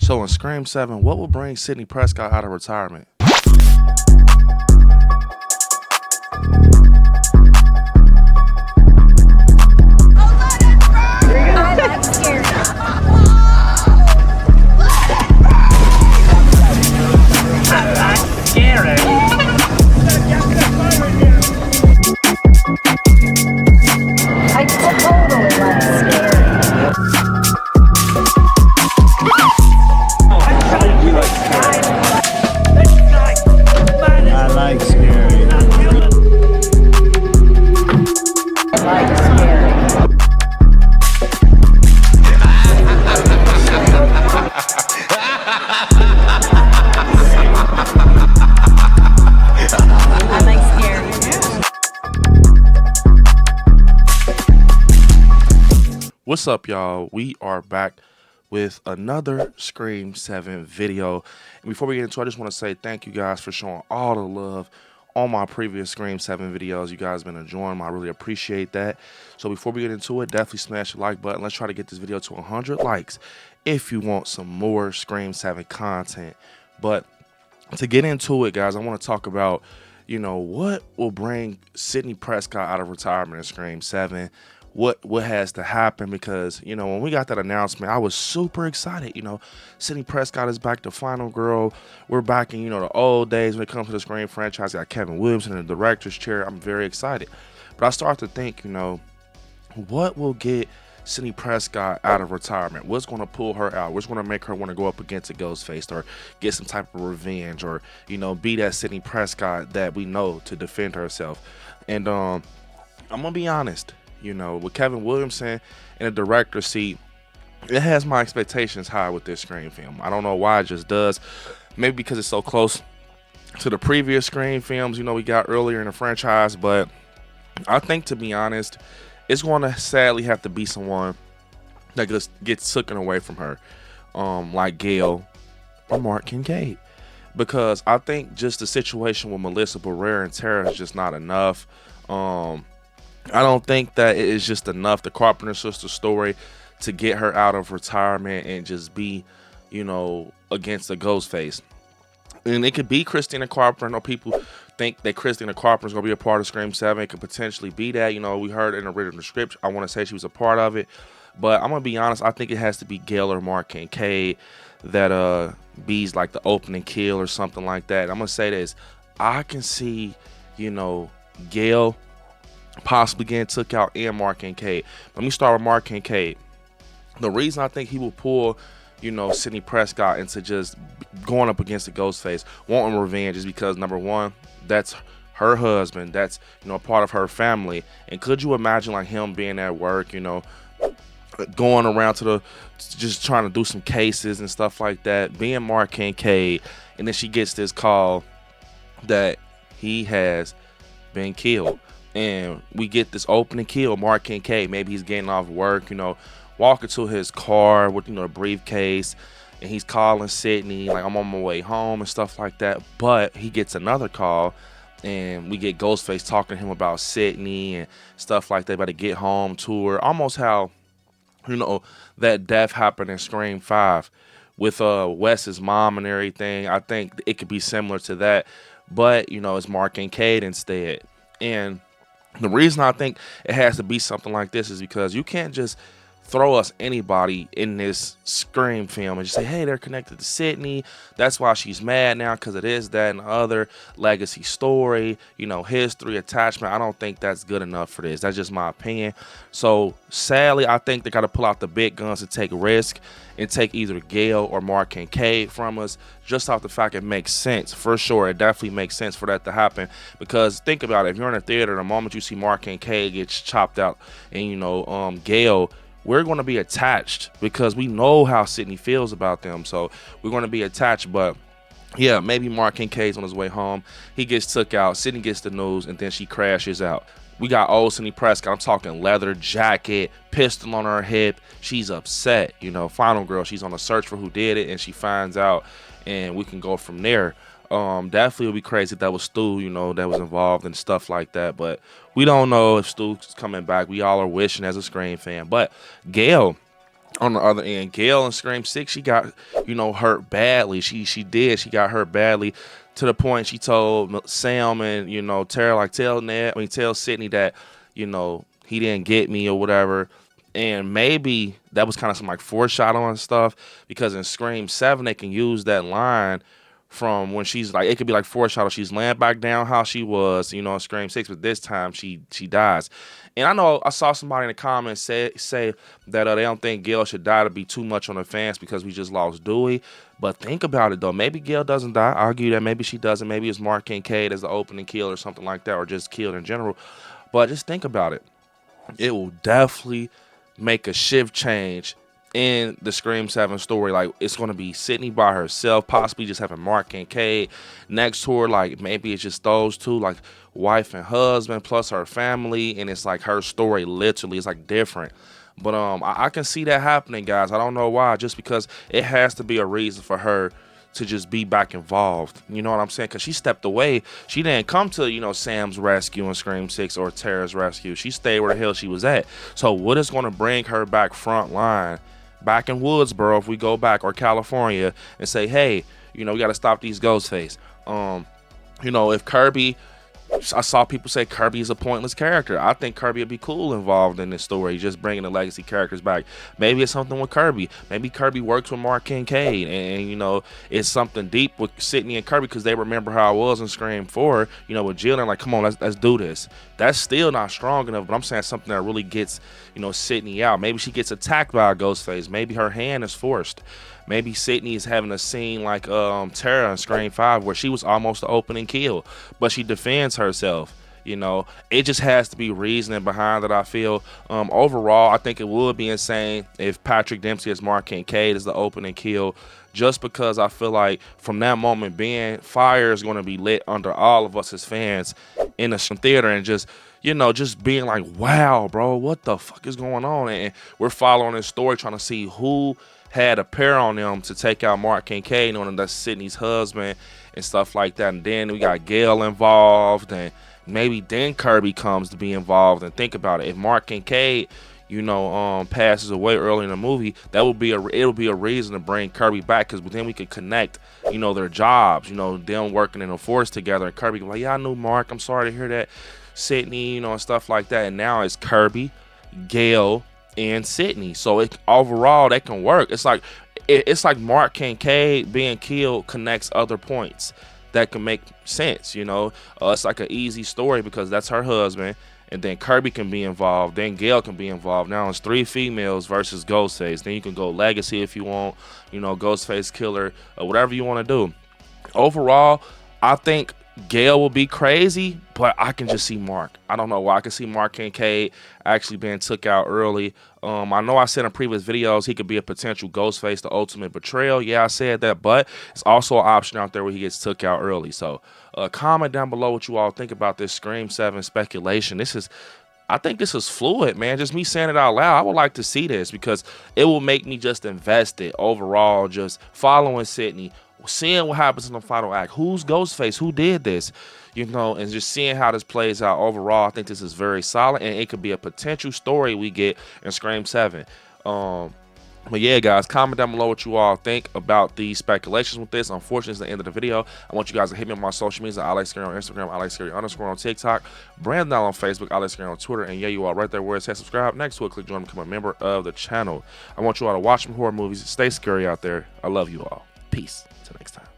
So in Scream 7, what will bring Sidney Prescott out of retirement? What's up, y'all? We are back with another Scream 7 video. And before we get into it, I just want to say thank you guys for showing all the love on my previous Scream 7 videos. You guys have been enjoying them. I really appreciate that. So before we get into it, definitely smash the like button. Let's try to get this video to 100 likes if you want some more Scream 7 content. But to get into it, guys, I want to talk about, what will bring Sidney Prescott out of retirement in Scream 7. What has to happen, because when we got that announcement, I was super excited. Sidney Prescott is back to Final Girl. We're back in the old days when it comes to the Scream franchise. Got Kevin Williamson in the director's chair. I'm very excited, but I start to think, what will get Sidney Prescott out of retirement? What's going to pull her out? What's going to make her want to go up against a Ghostface or get some type of revenge, or be that Sidney Prescott that we know to defend herself? And I'm gonna be honest. With Kevin Williamson in the director's seat, it has my expectations high with this Scream film. I don't know why, it just does. Maybe because it's so close to the previous Scream films, we got earlier in the franchise. But I think, to be honest, it's going to sadly have to be someone that just gets taken away from her, like Gale or Mark Kincaid. Because I think just the situation with Melissa Barrera and Tara is just not enough. I don't think that it is just enough, the Carpenter sister story, to get her out of retirement and just be, against the Ghostface. And it could be Christina Carpenter. I know people think that Christina Carpenter is going to be a part of Scream 7. It could potentially be that. We heard in the written script, I want to say she was a part of it. But I'm going to be honest, I think it has to be Gale or Mark Kincaid that be's like the opening kill or something like that. I'm going to say this. I can see, Gale possibly getting took out and Mark Kincaid. Let me start with Mark Kincaid. The reason I think he will pull, Sidney Prescott into just going up against the Ghostface, wanting revenge, is because, number one, that's her husband. That's, part of her family. And could you imagine like him being at work, going around to just trying to do some cases and stuff like that, being Mark Kincaid, and then she gets this call that he has been killed. And we get this opening kill, Mark Kincaid. Maybe he's getting off work, walking to his car with, the briefcase, and he's calling Sidney, like, I'm on my way home and stuff like that. But he gets another call, and we get Ghostface talking to him about Sidney and stuff like that, about to get home to her. Almost how, that death happened in Scream 5 with Wes's mom and everything. I think it could be similar to that, but, it's Mark Kincaid instead. And the reason I think it has to be something like this is because you can't just throw us anybody in this Scream film and just say, hey, they're connected to Sidney. That's why she's mad now, because it is that and the other legacy story, history, attachment. I don't think that's good enough for this. That's just my opinion. So sadly, I think they got to pull out the big guns and take risk and take either Gale or Mark Kincaid from us, just off the fact it makes sense. For sure, it definitely makes sense for that to happen, because think about it. If you're in a theater, the moment you see Mark Kincaid gets chopped out and, Gale, we're going to be attached because we know how Sidney feels about them. So we're going to be attached. But yeah, maybe Mark Kincaid's on his way home. He gets took out. Sidney gets the news, and then she crashes out. We got old Sidney Prescott. I'm talking leather jacket, pistol on her hip. She's upset. Final Girl, she's on a search for who did it, and she finds out, and we can go from there. Definitely would be crazy if that was Stu, that was involved and stuff like that. But we don't know if Stu's coming back. We all are wishing as a Scream fan. But Gale, On the other end, Gale in Scream 6, she got, hurt badly. She got hurt badly to the point she told Sam and, Tara, like, tell Sidney that, he didn't get me or whatever. And maybe that was kind of some like foreshadowing stuff, because in Scream 7 they can use that line from when she's like, it could be like foreshadow. She's laying back down how she was, in Scream 6, but this time she dies. And I know I saw somebody in the comments say that they don't think Gale should die to be too much on the fans because we just lost Dewey. But think about it though. Maybe Gale doesn't die. I argue that maybe she doesn't. Maybe it's Mark Kincaid as the opening kill or something like that, or just killed in general. But just think about it. It will definitely make a shift change in the Scream 7 story. Like, it's going to be Sidney by herself, possibly just having Mark Kincaid next to her. Like, maybe it's just those two, like wife and husband plus her family, and it's like her story literally is like different. But I can see that happening, guys. I don't know why, just because it has to be a reason for her to just be back involved. You know what I'm saying? Because she stepped away. She didn't come to, Sam's rescue in Scream 6 or Tara's rescue. She stayed where the hell she was at. So what is going to bring her back front line, back in Woodsboro, if we go back, or California, and say, hey, we got to stop these Ghostface. If Kirby, I saw people say Kirby is a pointless character. I think Kirby would be cool involved in this story, just bringing the legacy characters back. Maybe it's something with Kirby. Maybe Kirby works with Mark Kincaid, and it's something deep with Sidney and Kirby, because they remember how I was in Scream 4, with Jill, and like, come on, let's do this. That's still not strong enough, but I'm saying something that really gets, Sidney out. Maybe she gets attacked by a Ghostface. Maybe her hand is forced. Maybe Sidney is having a scene like Tara in Scream 5, where she was almost the opening kill, but she defends herself. It just has to be reasoning behind it, I feel. Overall, I think it would be insane if Patrick Dempsey as Mark Kincaid is the opening kill, just because I feel like from that moment being, fire is going to be lit under all of us as fans in the theater, and just being like, wow, bro, what the fuck is going on? And we're following this story, trying to see who had a pair on them to take out Mark Kincaid, knowing that's Sidney's husband and stuff like that. And then we got Gale involved, and maybe then Kirby comes to be involved. And think about it, if Mark Kincaid, passes away early in the movie, it'll be a reason to bring Kirby back, because then we could connect, their jobs, them working in a force together, and Kirby like, yeah, I knew Mark, I'm sorry to hear that, Sidney, and stuff like that. And now it's Kirby, Gale, and Sidney. So overall that can work. It's like Mark Kincaid being killed connects other points that can make sense. It's like an easy story, because that's her husband, and then Kirby can be involved, then Gale can be involved. Now it's 3 females versus Ghostface. Then you can go legacy if you want, Ghostface killer, or whatever you want to do. Overall, I think Gale will be crazy, but I can just see Mark. I don't know why. I can see Mark Kincaid actually being took out early. I know I said in previous videos he could be a potential Ghostface, the ultimate betrayal. Yeah, I said that, but it's also an option out there where he gets took out early. So comment down below what you all think about this Scream 7 speculation. I think this is fluid, man. Just me saying it out loud. I would like to see this, because it will make me just invested overall, just following Sidney, seeing what happens in the final act. Who's Ghostface? Who did this? And just seeing how this plays out overall. I think this is very solid, and it could be a potential story we get in Scream 7. But yeah, guys, comment down below what you all think about these speculations with this. Unfortunately, it's the end of the video. I want you guys to hit me on my social media. ILIKESCARY on Instagram, ILIKESCARY_ on TikTok, Brandon on Facebook, ILIKESCARY on Twitter, and yeah, you all right there where it says subscribe. Next to it, click join, become a member of the channel. I want you all to watch some horror movies. Stay scary out there. I love you all. Peace. Till next time.